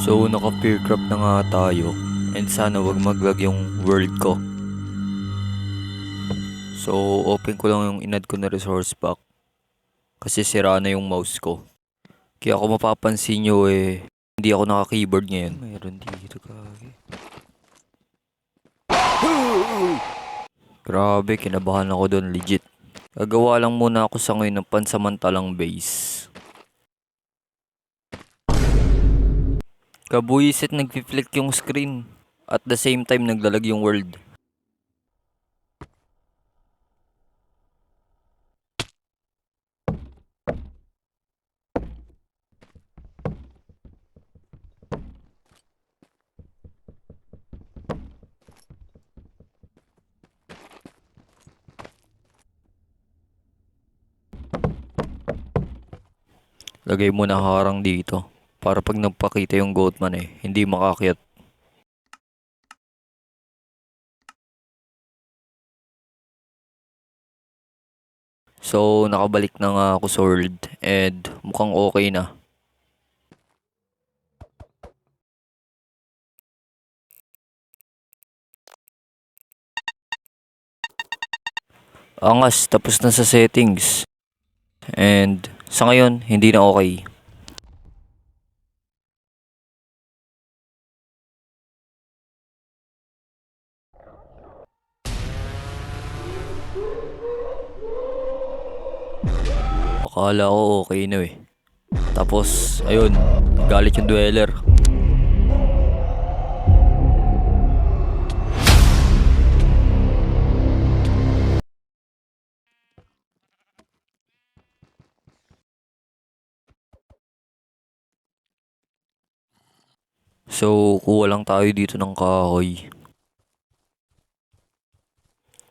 So naka-peercraft na nga tayo and sana wag mag-lag yung world ko. So open ko lang yung inad ko na resource pack kasi sira na yung mouse ko. Kaya kung mapapansin nyo hindi ako naka-keyboard ngayon. Mayroon dito kagi. Grabe, kinabahan ako doon legit. Gagawa lang muna ako sa ngayon ng pansamantalang base. Kabuisit nag-flick yung screen. At the same time naglalag yung world. Lagay mo na harang dito. Para pag nagpakita yung goatman hindi makakyat. So, nakabalik na nga ako sword and mukhang okay na. Angas, tapos na sa settings. And sa ngayon, hindi na okay. Akala ko okay na Tapos, ayun, galit yung dweller. So, kuha lang tayo dito ng kahoy.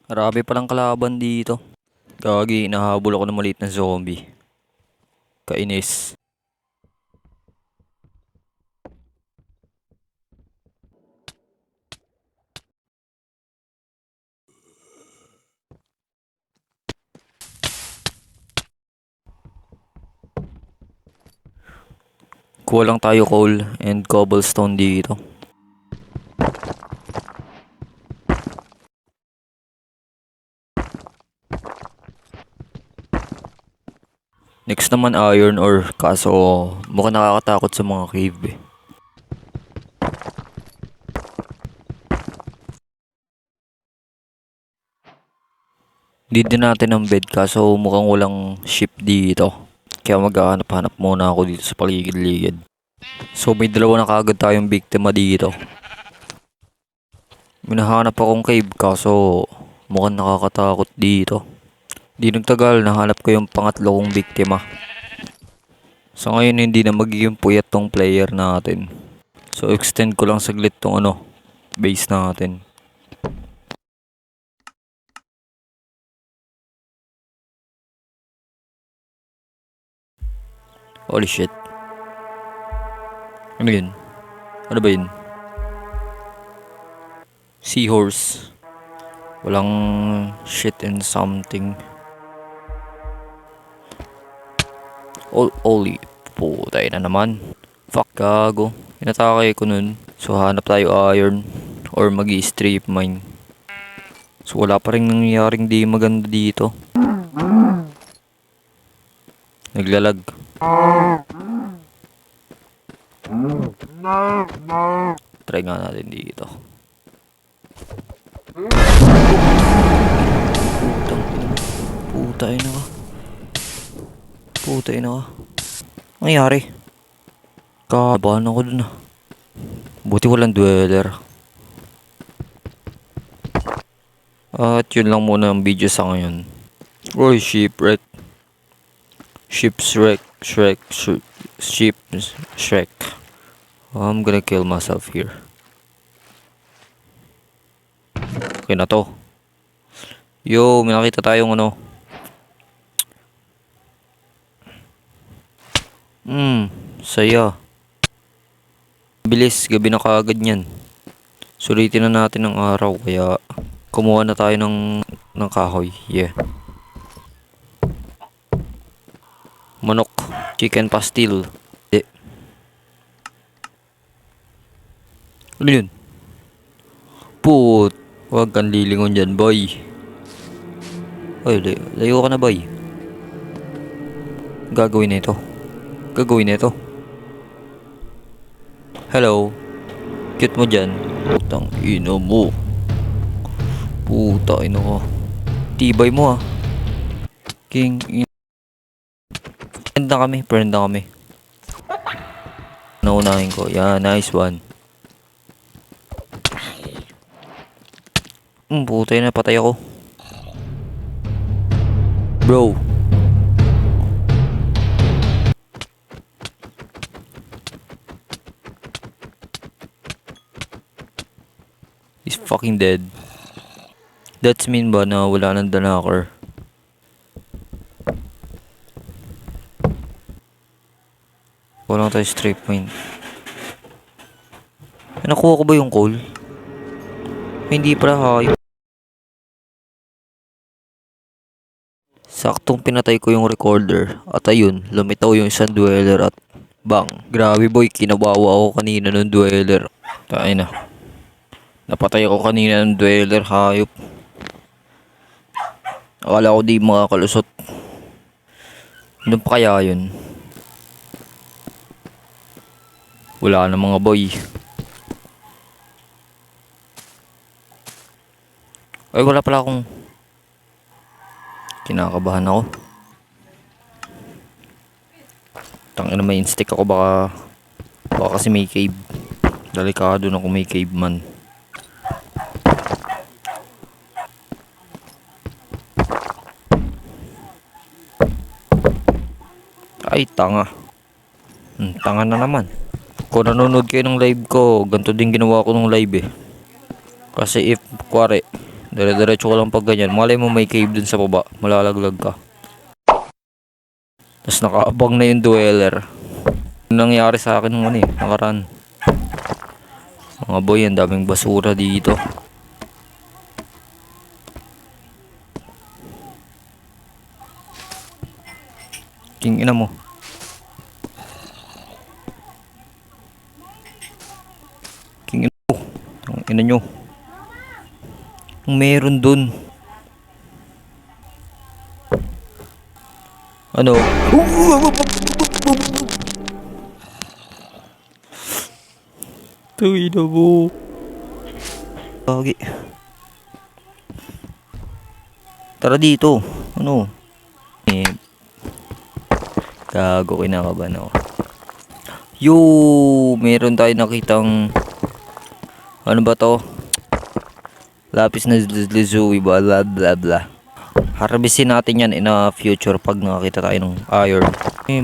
Marami palang kalaban dito. Gagi, nahabol ako ng maliit na zombie. Kainis. Kuha lang tayo coal and cobblestone dito. Next naman iron ore, kaso mukhang nakakatakot sa mga cave Hindi din natin ang bed kaso mukhang walang ship dito. Kaya maghahanap-hanap muna ako dito sa paligid-ligid. So may dalawa na kagad tayong biktima dito. Minahanap akong cave kaso mukhang nakakatakot dito. Di nagtagal, nahanap ko yung pangatlo kong biktima. So ngayon hindi na magiging puyat tong player natin. So extend ko lang saglit tong base natin. Holy shit. Ano yun? Ano ba yun? Seahorse. Walang shit and something. Holy putay na naman. Fuck, gago. Inatake ko nun. So hanap tayo iron or mag-i-strip mine. So wala pa rin nangyaring di maganda dito. Naglalag. Try nga natin dito. Putay na ka. Putay na ka. Nangyari? Kabahan ako dun Buti walang dweller. At yun lang muna ang video sa ngayon. Oy, shipwreck. Shipwreck. Shrek. I'm gonna kill myself here. Okay na to. Yo, may nakita tayong saya. Bilis, gabi na kaagad yan. Sulitin na natin ng araw kaya kumuha na tayo ng kahoy. Yeah. Manok, chicken pastil. Ano yun? Put. Huwag kang lilingon dyan, boy. Ay, layo ka na, boy. Gagawin na ito. Gagawin na ito. Hello. Cute mo dyan. Putang ina mo. Puta ina ko. Tibay mo ah. King in. Friend na kami. Friend na kami. Naunahin ko. Yeah, nice one. Puta na. Patay ako. Bro. He's fucking dead. That's mean ba na wala nang danakor? Walang tayo straight point. Nakuha ko ba yung coal? Hindi para hayop. Saktong pinatay ko yung recorder. At ayun, lumitaw yung isang dweller at bang. Grabe boy, kinawawa ako kanina ng dweller. Tayo na. Napatay ako kanina ng dweller, hayop. Akala ko di makakalusot. Ano pa kaya yun? Wala na mga boy. Ay wala pala akong kinakabahan ako. Tangina may instinct ako baka kasi may cave. Delikado na kung may cave man. Ay tanga. Tanga na naman. Kung nanonood kayo ng live ko, ganito din ginawa ko ng live eh. Kasi if kuwari dire-diretso ko lang pag ganyan, malay mo may cave dun sa baba, malalaglag ka. Tapos nakaabang na yung dweller. Nangyari sa akin ng ano eh, nakaraan. Mga boy, ang daming basura dito. King ina mo. King ina mo. Ang ina nyo. Meron dun. Ano? Tuy na mo. Lagi. Tara dito. Ano? Gago, kinakabahan ako. Yo, meron tayo nakitang ano ba to? Lapis na lazuli, blah blah blah blah. Harvestin natin yan in a future pag nakakita tayo ng iron.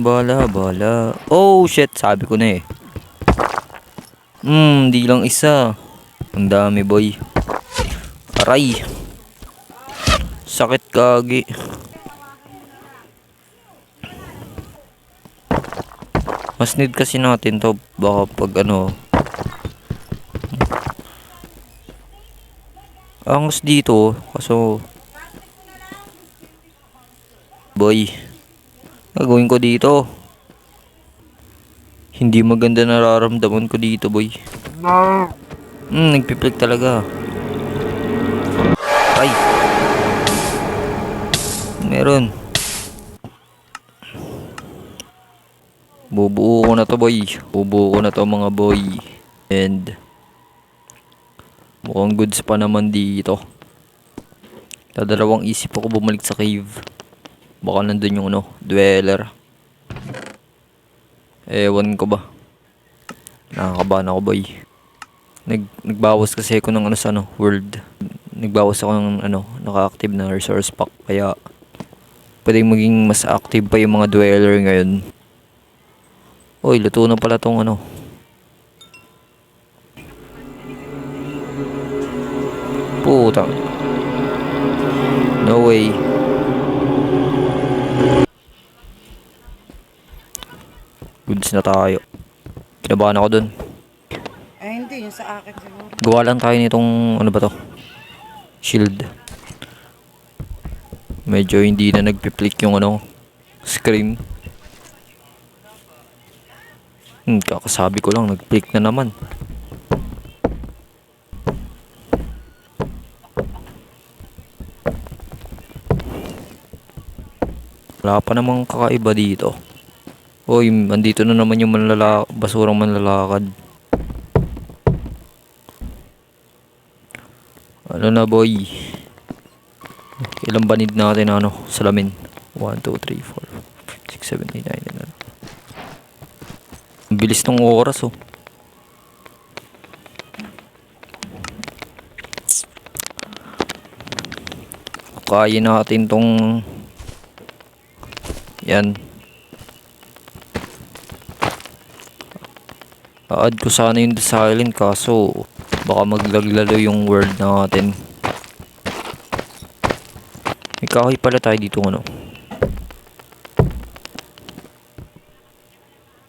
Bala. Oh shit, sabi ko na eh. Di lang isa. Ang dami boy. Aray. Sakit kagi. Mas need kasi natin to baka pag ano. Angas dito kaso boy, gagawin ko dito. Hindi maganda nararamdaman ko dito boy. Nagpiplik talaga. Ay meron. Bubuo ko na to boy. Bubuo ko na to mga boy. And mukhang goods pa naman dito. Dadalawang isip ako bumalik sa cave. Baka nandun yung ano, dweller. Ewan ko ba. Nakakabahan ako boy. Nagbawas kasi ako ng ano sa ano, world. Nagbawas ako ng ano, naka-active na resource pack. Kaya pwedeng maging mas active pa yung mga dweller ngayon. Oy, luto na pala tong ano. Puta. No way. Goods na tayo. Kinabahan ako dun. Ay, hindi. Yung sa akin siguro. Gawa lang tayo nitong ano ba to? Shield. Medyo hindi na nagpi-flick yung ano, screen. Kakasabi ko lang, nag-flick na naman. Wala pa namang kakaiba dito. Uy, andito na naman yung basurang manlalakad. Ano na boy? Ilang banid natin salamin? 1, 2, 3, 4, 6, 7, 8, 9, 10. Ang bilis ng oras oh. Kaya natin tong yan. Add ko sana yung silent kaso baka maglaglalo yung word natin. May kahoy pala tayo dito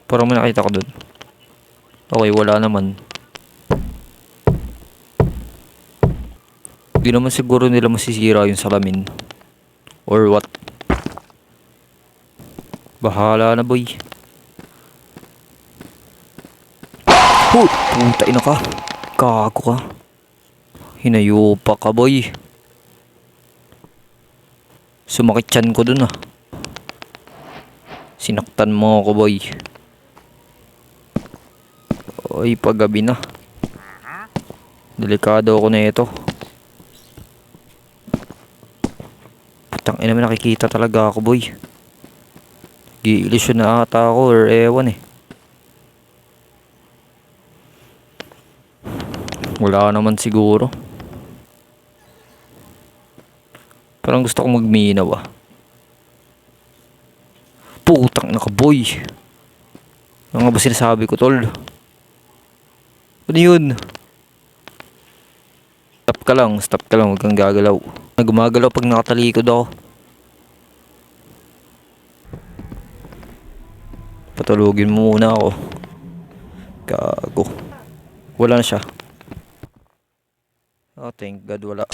Parang may nakita ko dun. Okay, wala naman. Di naman siguro nila masisira yung salamin. Or what? Bahala na boy. Oh! Puta ina ka. Kago ka. Hinayo pa ka boy. Sumakit tiyan ko dun Sinaktan mo ako boy. Oy, paggabi na. Delikado ako na ito. Putang ina, may nakikita talaga ako boy. Gi-illusion na ata ako or ewan Wala naman siguro. Parang gusto kong magminaw Putang ina ka boy. Ano nga ba sinasabi ko tol? Ano yun? Stop ka lang, huwag kang gagalaw. Gumagalaw pag nakatalikod ako. Patulugin mo muna ako. Gago. Wala na siya. Oh, thank God wala.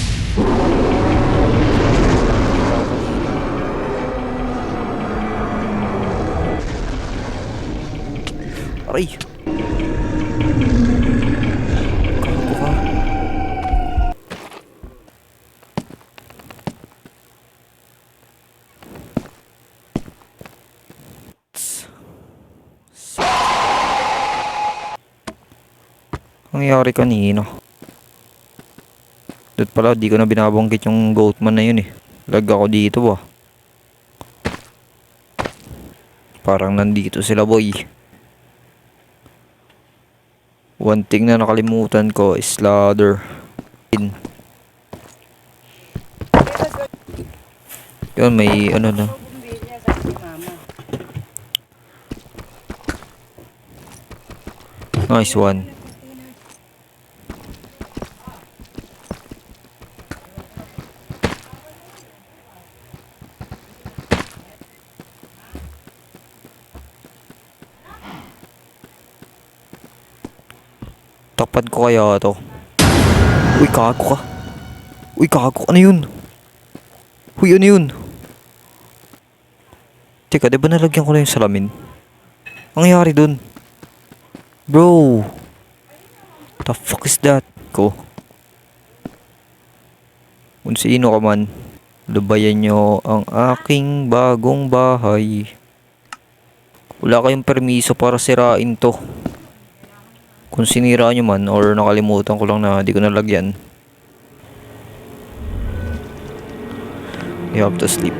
Aray! Gago ka. Ang nangyari kanina? Doon pala, di ko na binabanggit yung goatman na yun Lag ako dito Parang nandito sila boy. One thing na nakalimutan ko is ladder. Yun, may na. Nice one. Takpan ko kaya to. Uy, kago ka. Uy, kago. Ano yun? Uy, ano yun? Teka, diba nalagyan ko na yung salamin? Ang nangyari dun? Bro! The fuck is that? Ko. Kung sino ka man, lubayan nyo ang aking bagong bahay. Wala kayong permiso para sirain to. Kung sinira nyo man or nakalimutan ko lang na di ko nalagyan, you have to sleep.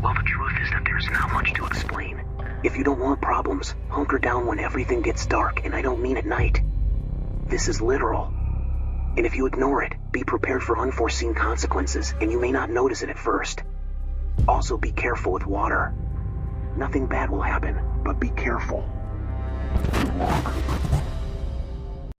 Well, the truth is that there's not much to explain. If you don't want problems, hunker down when everything gets dark, and I don't mean at night. This is literal. And if you ignore it, be prepared for unforeseen consequences, and you may not notice it at first. Also, be careful with water. Nothing bad will happen, but be careful.